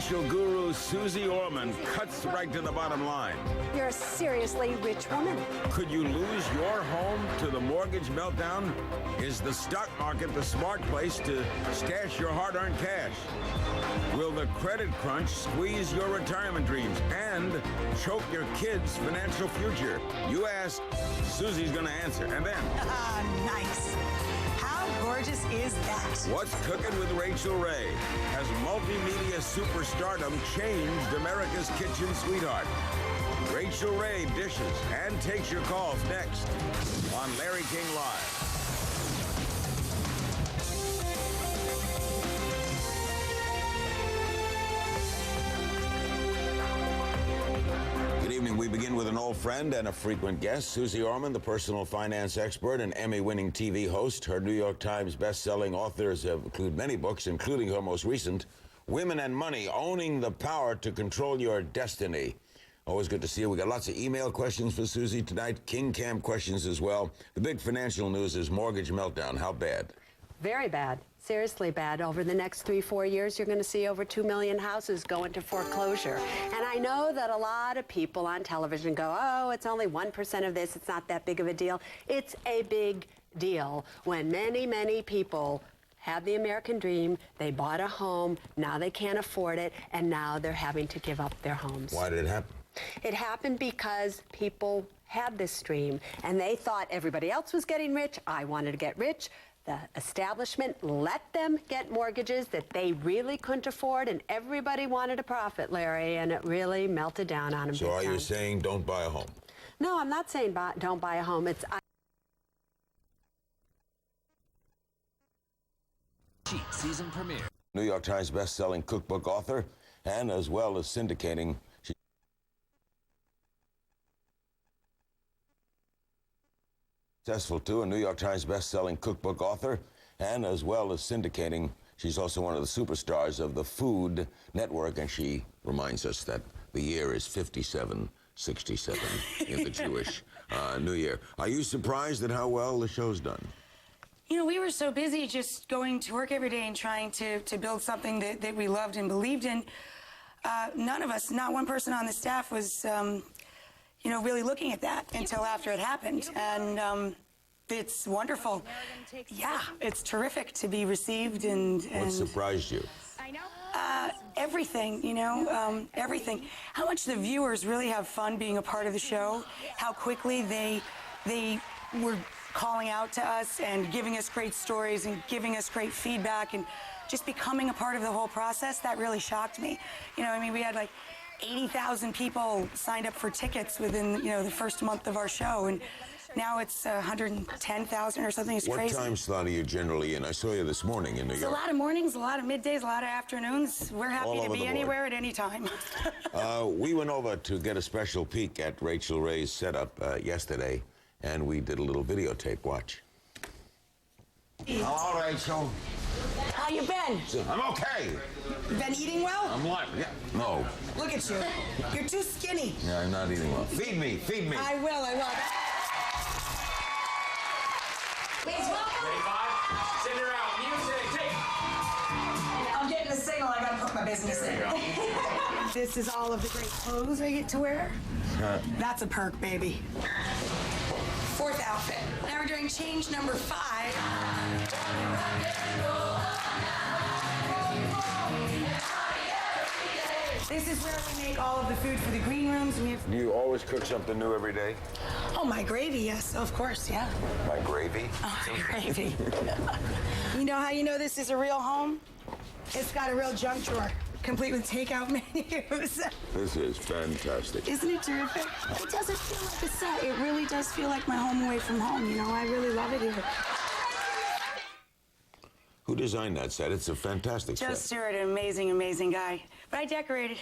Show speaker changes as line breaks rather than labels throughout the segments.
financial guru Susie Orman cuts right to the bottom line.
You're a seriously rich woman.
Could you lose your home to the mortgage meltdown? Is the stock market the smart place to stash your hard-earned cash? Will the credit crunch squeeze your retirement dreams and choke your kids' financial future? You ask, Susie's gonna answer. And then...
Nice. How gorgeous is that?
What's Cooking with Rachael Ray? Has multimedia superstardom changed America's kitchen sweetheart? Rachael Ray dishes and takes your calls next on Larry King Live. Good evening. We begin with an old friend and a frequent guest, Susie Orman, the personal finance expert and Emmy-winning TV host. Her New York Times best-selling authors include many books, including her most recent, Women and Money, Owning the Power to Control Your Destiny. Always good to see you. We got lots of email questions for Susie tonight, King Cam questions as well. The big financial news is mortgage meltdown. How bad?
Very bad. Seriously bad. Over the next 3-4 years, you're going to see over 2 million houses go into foreclosure. And I know that a lot of people on television go, oh, it's only 1% of this. It's not that big of a deal. It's a big deal when many, many people had the American dream, they bought a home, now they can't afford it, and now they're having to give up their homes.
Why did it happen?
It happened because people had this dream, and they thought everybody else was getting rich. I wanted to get rich. The establishment let them get mortgages that they really couldn't afford, and everybody wanted a profit, Larry, and it really melted down on them.
So are you saying don't buy a home?
No, I'm not saying don't buy a home. It's...
Season premiere.
New York Times best-selling cookbook author, and as well as syndicating, successful too, a New York Times best-selling cookbook author, and as well as syndicating, she's also one of the superstars of the Food Network, and she reminds us that the year is 5767 in the Jewish New Year. Are you surprised at how well the show's done?
You know, we were so busy just going to work every day and trying to build something that we loved and believed in. None of us, not one person on the staff was, you know, really looking at that until after it happened. And it's wonderful. Yeah, it's terrific to be received. And
what surprised you?
Everything, you know, everything. How much the viewers really have fun being a part of the show. How quickly they were calling out to us and giving us great stories and giving us great feedback and just becoming a part of the whole process. That really shocked me. You know, I mean, we had like 80,000 people signed up for tickets within, you know, the first month of our show, and now it's 110,000 or something. It's crazy.
What time slot are you generally in? I saw you this morning in New York.
It's a lot of mornings, a lot of middays, a lot of afternoons. We're happy to be anywhere at any time.
We went over to get a special peek at Rachael Ray's setup yesterday, and we did a little videotape. Watch.
Hello, Rachael.
How you been?
I'm okay.
Been eating well?
I'm what? Yeah. No.
Look at you. You're too skinny.
Yeah, I'm not eating well. Feed me. Feed me.
I will. Please welcome.
35. Send her out. Music. Take.
I'm getting a signal. I gotta put my business in. This is all of the great clothes I get to wear. That's a perk, baby. Fourth outfit. Now we're doing change number 5. This is where we make all of the food for the green rooms.
Do you always cook something new every day?
Oh, my gravy, yes, of course, yeah.
My gravy?
Oh, my gravy. You know how you know this is a real home? It's got a real junk drawer, complete with takeout menus.
This is fantastic.
Isn't it terrific? It doesn't feel like a set. It really does feel like my home away from home, you know? I really love it here.
Who designed that set? It's a fantastic
Joe
set.
Stewart, an amazing, amazing guy. But I decorated.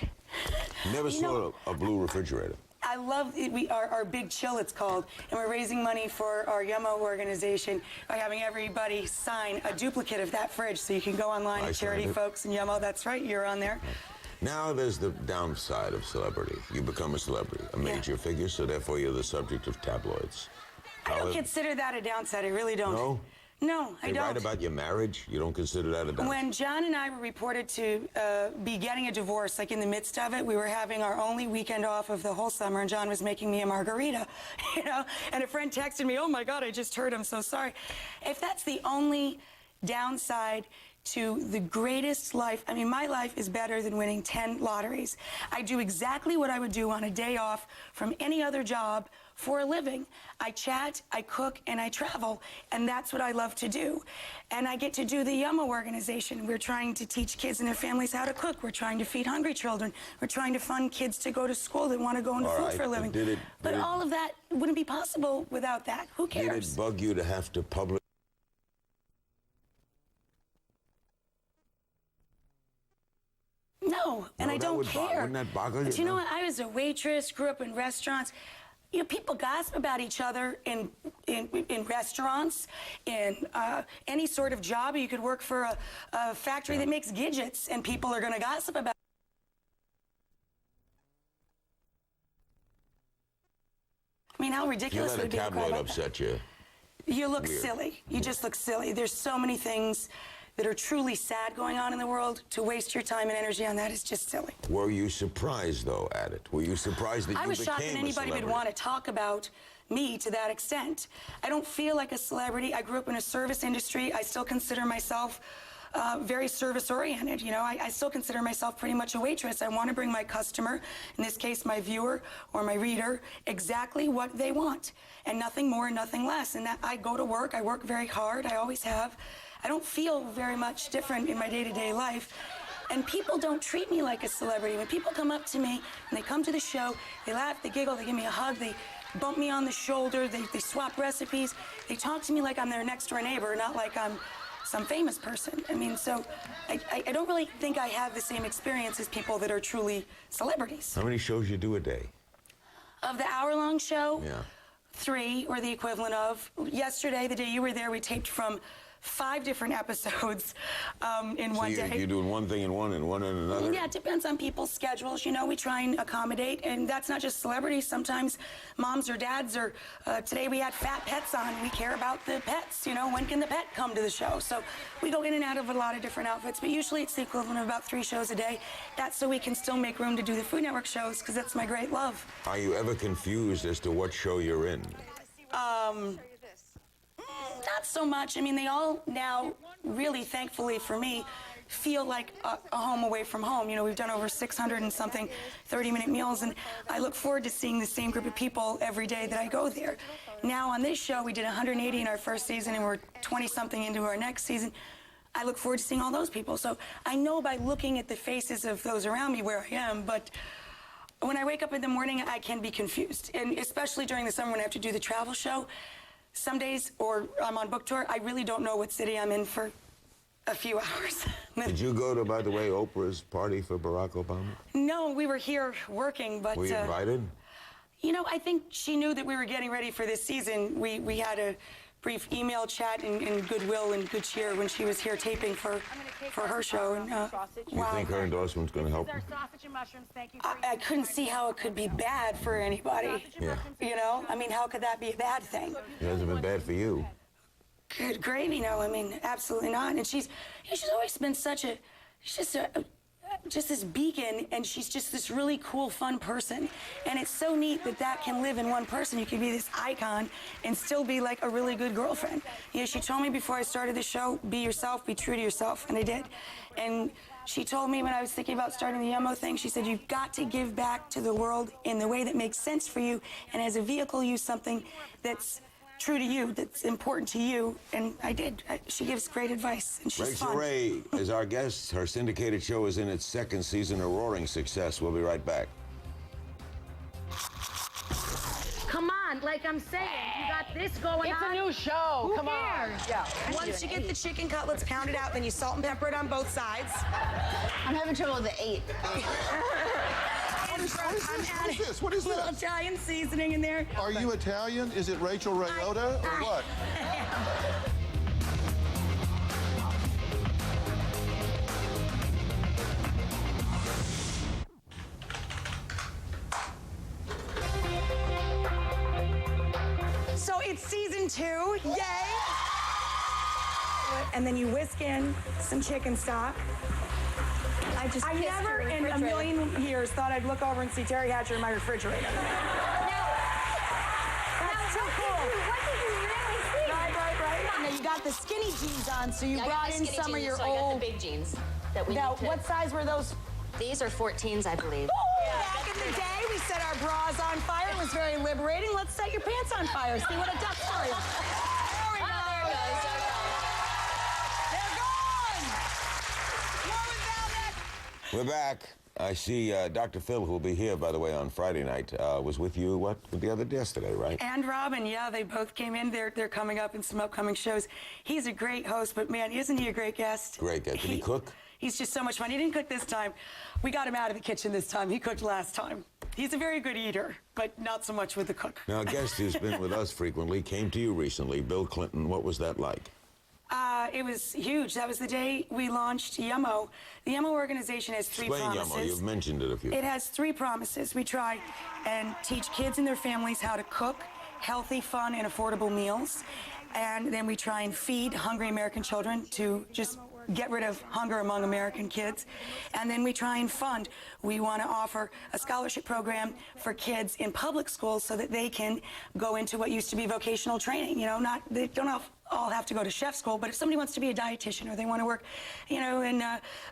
Never saw a blue refrigerator.
I love it. Our Big Chill, it's called, and we're raising money for our Yummo organization by having everybody sign a duplicate of that fridge, so you can go online at Charity Folks and Yummo. That's right, you're on there.
Now there's the downside of celebrity. You become a celebrity, a major figure, so therefore you're the subject of tabloids.
I don't consider that a downside. I really don't.
No?
No, I
They
don't.
write about your marriage? You don't consider that a downside?
When John and I were reported to be getting a divorce, like in the midst of it, we were having our only weekend off of the whole summer, and John was making me a margarita, you know? And a friend texted me, "Oh my God, I just heard, I'm so sorry." If that's the only downside to the greatest life, I mean, my life is better than winning 10 lotteries. I do exactly what I would do on a day off from any other job for a living. I chat, I cook, and I travel, and that's what I love to do. And I get to do the Yummo organization. We're trying to teach kids and their families how to cook. We're trying to feed hungry children. We're trying to fund kids to go to school that want to go into
All
food
right,
for a living. But all of that wouldn't be possible without that. Who cares?
Did it bug you to have to publish?
No, and I don't care.
Wouldn't that boggle you?
But you know what? I was a waitress, grew up in restaurants. You know, people gossip about each other in restaurants, in any sort of job. You could work for a factory that makes gadgets, and people are going to gossip about. I mean, how ridiculous
You let
would
a
it be to cry
tabloid
about that?
upset you.
You look
Weird.
silly. You just look silly. There's so many things that are truly sad going on in the world. To waste your time and energy on that is just silly.
Were you surprised, though, at it? Were you surprised that you
I was shocked that
became a
anybody would
celebrity?
want to talk about me to that extent. I don't feel like a celebrity. I grew up in a service industry. I still consider myself very service-oriented. You know, I still consider myself pretty much a waitress. I want to bring my customer, in this case my viewer or my reader, exactly what they want, and nothing more, nothing less. And that I go to work. I work very hard. I always have. I don't feel very much different in my day-to-day life. And people don't treat me like a celebrity. When people come up to me and they come to the show, they laugh, they giggle, they give me a hug, they bump me on the shoulder, they swap recipes. They talk to me like I'm their next-door neighbor, not like I'm some famous person. I mean, so I don't really think I have the same experience as people that are truly celebrities.
How many shows you do a day?
Of the hour-long show,
Yeah.
3 or the equivalent of. Yesterday, the day you were there, we taped from 5 different episodes in one day.
You're doing one thing in one and one in another?
Yeah, it depends on people's schedules. You know, we try and accommodate, and that's not just celebrities. Sometimes moms or dads, or today we had fat pets on. We care about the pets. You know, when can the pet come to the show? So we go in and out of a lot of different outfits, but usually it's the equivalent of about 3 shows a day. That's so we can still make room to do the Food Network shows, because that's my great love.
Are you ever confused as to what show you're in?
Not so much. I mean, they all now, really thankfully for me, feel like a home away from home. You know, we've done over 600 and something 30-minute meals, and I look forward to seeing the same group of people every day that I go there. Now on this show, we did 180 in our first season, and we're 20-something into our next season. I look forward to seeing all those people. So I know by looking at the faces of those around me where I am, but when I wake up in the morning, I can be confused. And especially during the summer when I have to do the travel show, some days, or I'm on book tour, I really don't know what city I'm in for a few hours.
Did you go to, by the way, Oprah's party for Barack Obama?
No, we were here working, but...
Were you invited?
You know, I think she knew that we were getting ready for this season. We had a brief email chat in goodwill and good cheer when she was here taping for her show. And,
Do you think her endorsement's going to help her?
I couldn't see how it could be bad for anybody.
Yeah.
You know? I mean, how could that be a bad thing?
It hasn't been bad for you.
Good gravy, no, I mean, absolutely not. And she's always been such a, she's just this beacon, and she's just this really cool, fun person. And it's so neat that that can live in one person. You can be this icon and still be like a really good girlfriend. You know, she told me before I started the show, be yourself, be true to yourself, and I did. And she told me when I was thinking about starting the Yummo thing, she said, you've got to give back to the world in the way that makes sense for you, and as a vehicle, use something that's true to you, that's important to you, and I did. She gives great advice, and she's
Rachael
fun.
Ray is our guest. Her syndicated show is in its 2nd season, a roaring success. We'll be right back.
Come on, like I'm saying, you got this going
It's
on.
a new show.
Who
Come
cares?
on. Yeah.
Once you get the chicken cutlets pounded out, then you salt and pepper it on both sides.
I'm having trouble with the 8.
What is
Little
this?
Italian seasoning in there.
Are you Italian? Is it Rachael Rayota or what?
So it's season 2. Yay! And then you whisk in some chicken stock. I never in a million years thought I'd look over and see Terry Hatcher in my refrigerator. That's too cool.
What did you really see?
Right. And then you got the skinny jeans on, so you brought in some of your
so I got the big jeans that we
Now,
need to...
what size were those?
These are 14s, I believe.
Back in the day, we set our bras on fire. It was very liberating. Let's set your pants on fire. See what it does for you. There we go.
There it goes.
They're gone. More with Velvet.
We're back. I see Dr. Phil, who will be here, by the way, on Friday night, was with you, yesterday, right?
And Robin, yeah, they both came in. They're coming up in some upcoming shows. He's a great host, but man, isn't he a great guest?
Great guest. Did he cook?
He's just so much fun. He didn't cook this time. We got him out of the kitchen this time. He cooked last time. He's a very good eater, but not so much with the cook.
Now, a guest who's been with us frequently came to you recently, Bill Clinton. What was that like?
It was huge. That was the day we launched Yummo. The Yummo organization has three promises.
Explain Yummo. You've mentioned it a few.
It has three promises. We try and teach kids and their families how to cook healthy, fun, and affordable meals. And then we try and feed hungry American children to just get rid of hunger among American kids. And then we try and fund. We want to offer a scholarship program for kids in public schools so that they can go into what used to be vocational training. You know, they don't all have to go to chef school, but if somebody wants to be a dietitian or they want to work, you know, and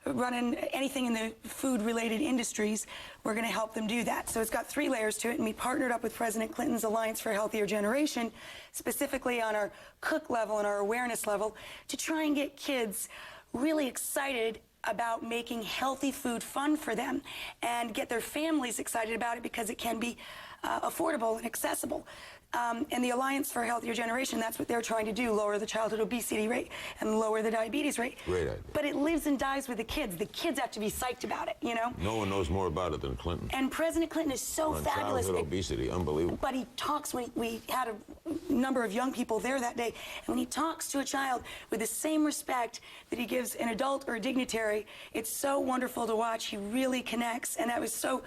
running anything in the food-related industries, we're going to help them do that. So it's got three layers to it, and we partnered up with President Clinton's Alliance for a Healthier Generation, specifically on our cook level and our awareness level, to try and get kids really excited about making healthy food fun for them and get their families excited about it because it can be affordable and accessible. And the Alliance for a Healthier Generation, that's what they're trying to do, lower the childhood obesity rate and lower the diabetes rate.
Great idea.
But it lives and dies with the kids. The kids have to be psyched about it, you know?
No one knows more about it than Clinton.
And President Clinton is so
On
fabulous.
childhood obesity, unbelievable.
But he talks, when we had a number of young people there that day, and when he talks to a child with the same respect that he gives an adult or a dignitary, it's so wonderful to watch. He really connects, and that was so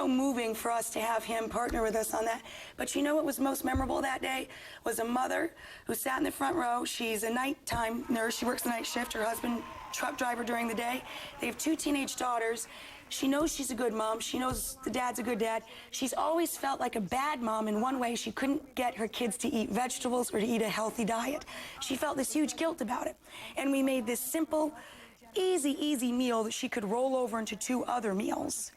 moving for us to have him partner with us on that. But you know what was most memorable that day? Was a mother who sat in the front row. She's a nighttime nurse. She works the night shift. Her husband, truck driver during the day. They have two teenage daughters. She knows she's a good mom. She knows the dad's a good dad. She's always felt like a bad mom in one way. She couldn't get her kids to eat vegetables or to eat a healthy diet. She felt this huge guilt about it. And we made this simple, easy meal that she could roll over into two other meals.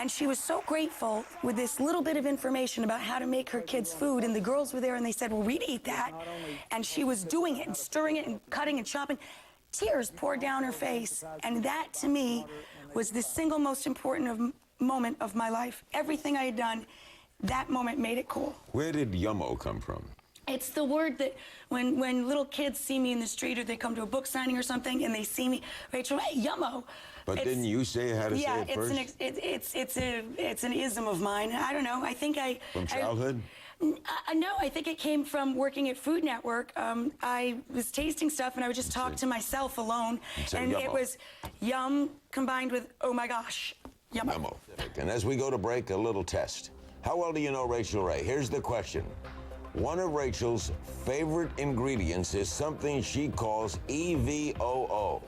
And she was so grateful with this little bit of information about how to make her kids food. And the girls were there and they said, well, we'd eat that. And she was doing it and stirring it and cutting and chopping. Tears poured down her face. And that, to me, was the single most important moment of my life. Everything I had done, that moment made it cool.
Where did Yummo come from?
It's the word that when little kids see me in the street or they come to a book signing or something and they see me, Rachel, hey, Yummo.
But didn't you say how to say it first?
It's an ism of mine. I don't know. I think
From childhood?
No, I think it came from working at Food Network. I was tasting stuff and I would just talk to myself alone. And
Yummo.
It was yum combined with, oh my gosh, Yummo.
Yummo. And as we go to break, a little test. How well do you know Rachael Ray? Here's the question. One of Rachel's favorite ingredients is something she calls EVOO.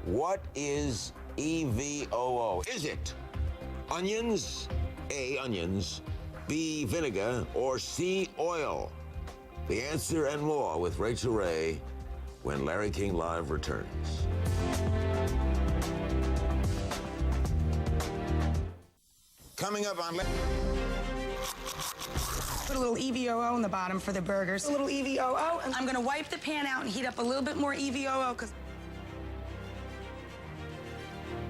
What is EVOO? Is it onions, A, onions, B, vinegar, or C, oil? The answer and more with Rachael Ray when Larry King Live returns. Coming up on...
Put a little EVOO in the bottom for the burgers. A little EVOO, and I'm gonna wipe the pan out and heat up a little bit more EVOO, because...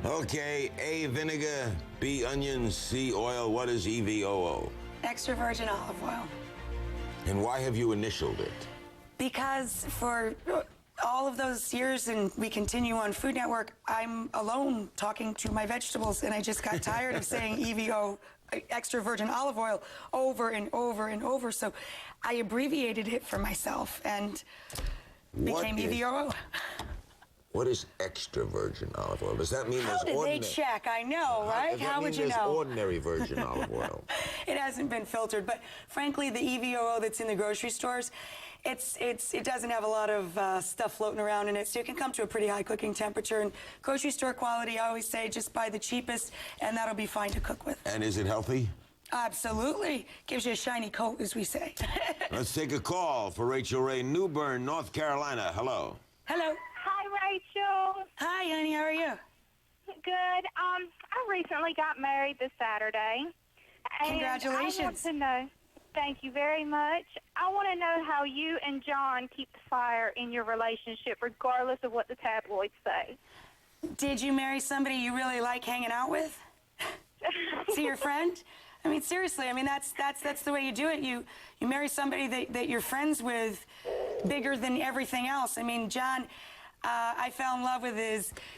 Okay, A, vinegar, B, onions, C, oil. What is EVOO?
Extra virgin olive oil.
And why have you initialed it?
Because for all of those years, and we continue on Food Network, I'm alone talking to my vegetables, and I just got tired of saying EVO, extra virgin olive oil, over and over and over. So I abbreviated it for myself and became EVOO.
What is extra virgin olive oil? Does that mean
How
there's
did
ordinary?
they check? I know, right? How would you
there's
know?
ordinary virgin olive oil?
It hasn't been filtered, but frankly, the EVOO that's in the grocery stores, it doesn't have a lot of stuff floating around in it, so you can come to a pretty high cooking temperature. And grocery store quality, I always say, just buy the cheapest, and that'll be fine to cook with.
And is it healthy?
Absolutely. Gives you a shiny coat, as we say.
Let's take a call for Rachael Ray, New Bern, North Carolina. Hello.
Hello.
Hi, Rachel.
Hi, honey. How are you?
Good. I recently got married this Saturday. And
Congratulations.
I want to know, thank you very much. I want to know how you and John keep the fire in your relationship, regardless of what the tabloids say.
Did you marry somebody you really like hanging out with? Is he your friend? I mean, seriously. I mean, that's the way you do it. You marry somebody that you're friends with, bigger than everything else. I mean, John, I fell in love with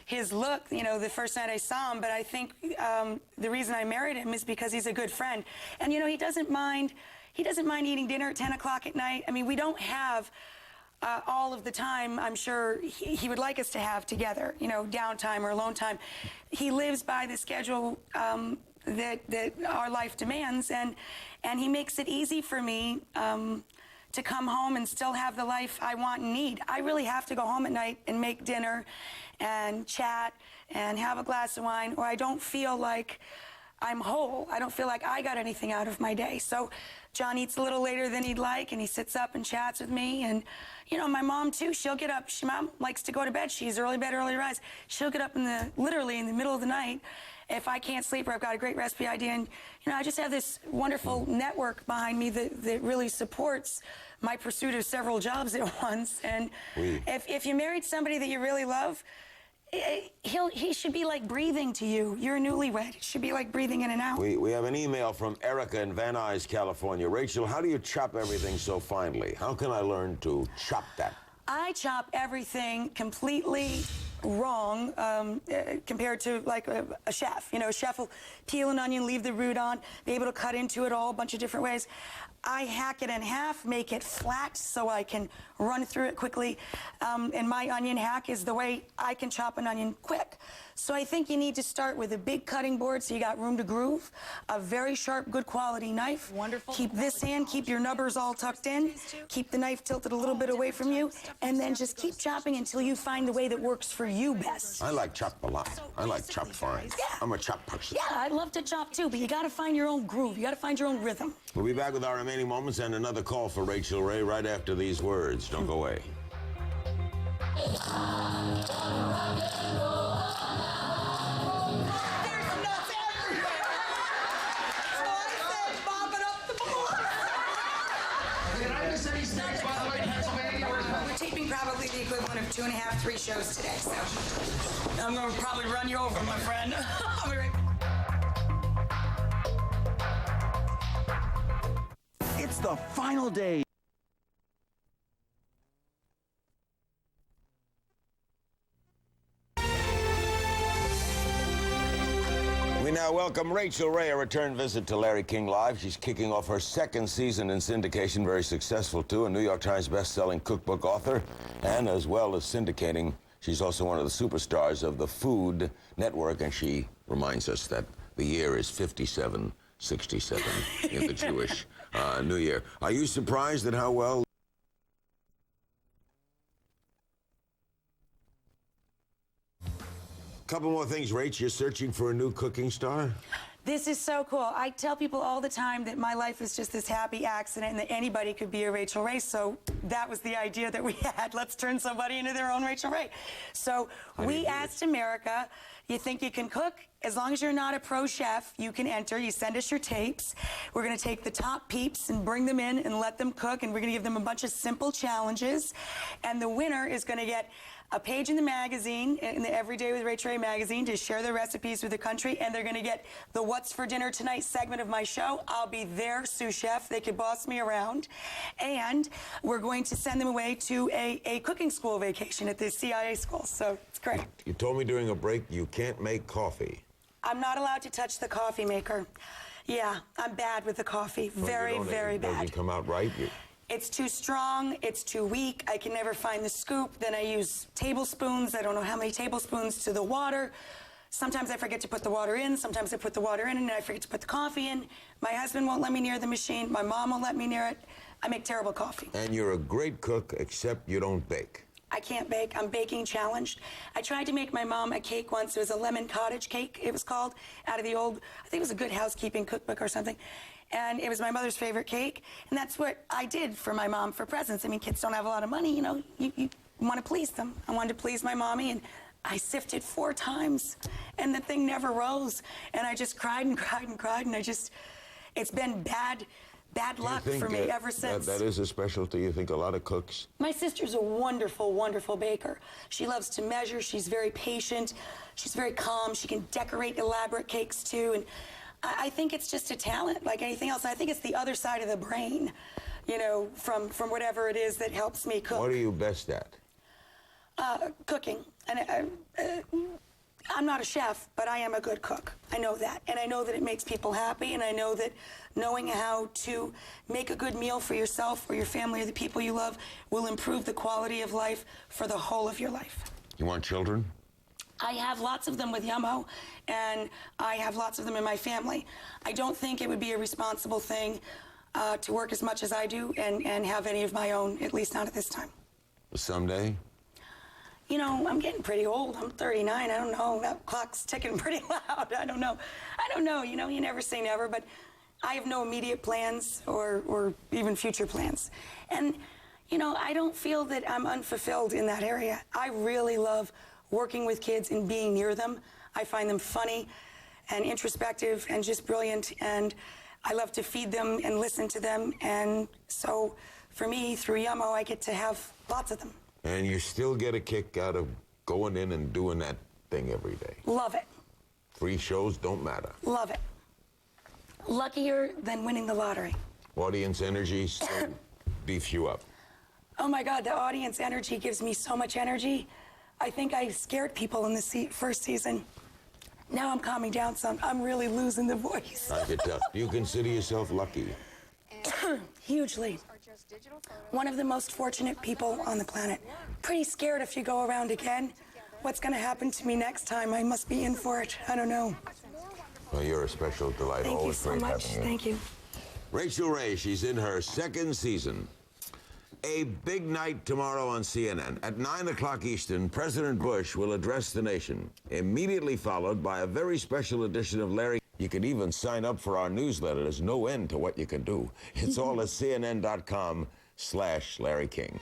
his look, you know, the first night I saw him. But I think the reason I married him is because he's a good friend, and you know, he doesn't mind eating dinner at 10 o'clock at night. I mean, we don't have all of the time I'm sure he would like us to have together, you know, downtime or alone time. He lives by the schedule that our life demands, and he makes it easy for me to come home and still have the life I want and need. I really have to go home at night and make dinner and chat and have a glass of wine, or I don't feel like I'm whole. I don't feel like I got anything out of my day. So John eats a little later than he'd like, and he sits up and chats with me. And, you know, my mom, too, she'll get up. Mom likes to go to bed. She's early bed, early rise. She'll get up literally in the middle of the night if I can't sleep or I've got a great recipe idea. And, you know, I just have this wonderful network behind me that really supports my pursuit of several jobs at once. And if you married somebody that you really love, he should be like breathing to you. You're a newlywed. It should be like breathing in and out.
We have an email from Erica in Van Nuys, California. Rachel, how do you chop everything so finely? How can I learn to chop that?
I chop everything completely wrong compared to like a chef. You know, a chef will peel an onion, leave the root on, be able to cut into it all a bunch of different ways. I hack it in half, make it flat so I can run through it quickly. And my onion hack is the way I can chop an onion quick. So I think you need to start with a big cutting board so you got room to groove, a very sharp, good quality knife.
Wonderful.
Keep this hand, keep your nubbers all tucked in, keep the knife tilted a little bit away from you, and then just keep chopping until you find the way that works for you best.
I like chopped a lot. I like chopped fine.
Yeah.
I'm a chop person.
Yeah, I love to chop too, but you gotta find your own groove. You gotta find your own rhythm.
We'll be back with our remaining moments and another call for Rachael Ray right after these words. Don't go away.
We're taping probably the equivalent of 2.5, 3 shows today, so I'm gonna probably run you over, my friend. I'll be right back.
It's the final day.
We now welcome Rachael Ray, a return visit to Larry King Live. She's kicking off her second season in syndication, very successful too, a New York Times best-selling cookbook author, and as well as syndicating, she's also one of the superstars of the Food Network, and she reminds us that the year is 5767 in the Jewish New Year. Are you surprised at how well... Couple more things, Rach. You're searching for a new cooking star?
This is so cool. I tell people all the time that my life is just this happy accident and that anybody could be a Rachael Ray. So that was the idea that we had. Let's turn somebody into their own Rachael Ray. So we asked America, you think you can cook? As long as you're not a pro chef, you can enter. You send us your tapes. We're going to take the top peeps and bring them in and let them cook. And we're going to give them a bunch of simple challenges. And the winner is going to get a page in the magazine, in the Everyday with Rachael Ray magazine, to share their recipes with the country, and they're going to get the What's for Dinner Tonight segment of my show. I'll be their sous chef. They could boss me around. And we're going to send them away to a cooking school vacation at the CIA school. So it's great.
You told me during a break you can't make coffee.
I'm not allowed to touch the coffee maker. Yeah, I'm bad with the coffee. Very, very bad.
Doesn't come out right?
It's too strong, it's too weak, I can never find the scoop, then I use tablespoons, I don't know how many tablespoons to the water. Sometimes I forget to put the water in, sometimes I put the water in and I forget to put the coffee in. My husband won't let me near the machine, my mom won't let me near it. I make terrible coffee.
And you're a great cook, except you don't bake.
I can't bake. I'm baking challenged. I tried to make my mom a cake once. It was a lemon cottage cake, it was called, out of the old, I think it was a Good Housekeeping cookbook or something. And it was my mother's favorite cake. And that's what I did for my mom for presents. I mean, kids don't have a lot of money, you know. You want to please them. I wanted to please my mommy, and I sifted 4 times, and the thing never rose. And I just cried and cried and cried, and it's been bad luck for me ever since.
That is a specialty, you think, a lot of cooks?
My sister's a wonderful, wonderful baker. She loves to measure. She's very patient. She's very calm. She can decorate elaborate cakes, too. And I think it's just a talent like anything else. I think it's the other side of the brain, you know, from whatever it is that helps me cook.
What are you best at?
Cooking. And I'm not a chef, but I am a good cook. I know that. And I know that it makes people happy, and I know that knowing how to make a good meal for yourself or your family or the people you love will improve the quality of life for the whole of your life.
You want children?
I have lots of them with Yummo, and I have lots of them in my family. I don't think it would be a responsible thing to work as much as I do and have any of my own, at least not at this time.
Someday?
You know, I'm getting pretty old. I'm 39. I don't know. That clock's ticking pretty loud. I don't know. You know, you never say never, but I have no immediate plans or even future plans. And, you know, I don't feel that I'm unfulfilled in that area. I really love working with kids and being near them. I find them funny and introspective and just brilliant, and I love to feed them and listen to them. And so for me, through Yummo, I get to have lots of them.
And you still get a kick out of going in and doing that thing every day?
Love it.
Free shows don't matter.
Love it. Luckier than winning the lottery.
Audience energy still beefs you up.
Oh my God, the audience energy gives me so much energy. I think I scared people in the first season. Now I'm calming down some. I'm really losing the voice.
I could tell. Do you consider yourself lucky?
Hugely. One of the most fortunate people on the planet. Pretty scared if you go around again. What's going to happen to me next time? I must be in for it. I don't know.
Well, you're a special delight.
Thank you
Always
so
great
much.
having you.
Thank you.
Rachael Ray, she's in her 2nd season. A big night tomorrow on CNN. At 9 o'clock Eastern, President Bush will address the nation, immediately followed by a very special edition of Larry. You can even sign up for our newsletter. There's no end to what you can do. It's all at cnn.com/Larry King.